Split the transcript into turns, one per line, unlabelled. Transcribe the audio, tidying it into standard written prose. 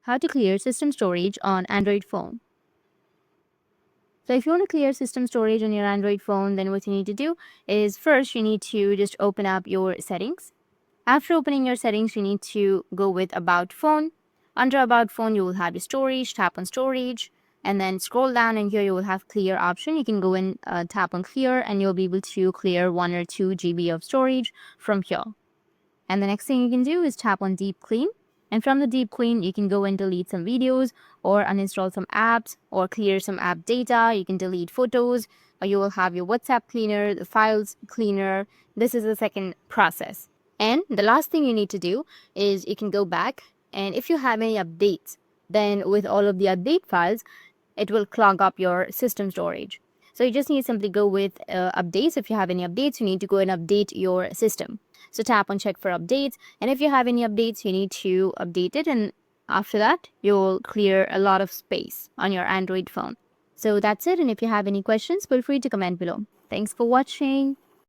How to clear system storage on Android phone. So if you want to clear system storage on your Android phone, then what you need to do is first you need to just open up your settings. After opening your settings, you need to go with About Phone. Under About Phone, you will have your storage, tap on storage, and then scroll down, and here you will have clear option. You can go and tap on clear, and you'll be able to clear 1 or 2 GB of storage from here. And the next thing you can do is tap on Deep Clean. And from the Deep Clean, you can go and delete some videos or uninstall some apps or clear some app data. You can delete photos, or you will have your WhatsApp cleaner, the files cleaner. This is the second process. And the last thing you need to do is you can go back, and if you have any updates, then with all of the update files, it will clog up your system storage. So you just need to simply go with updates. If you have any updates, you need to go and update your system. So tap on check for updates. And if you have any updates, you need to update it. And after that, you'll clear a lot of space on your Android phone. So that's it. And if you have any questions, feel free to comment below. Thanks for watching.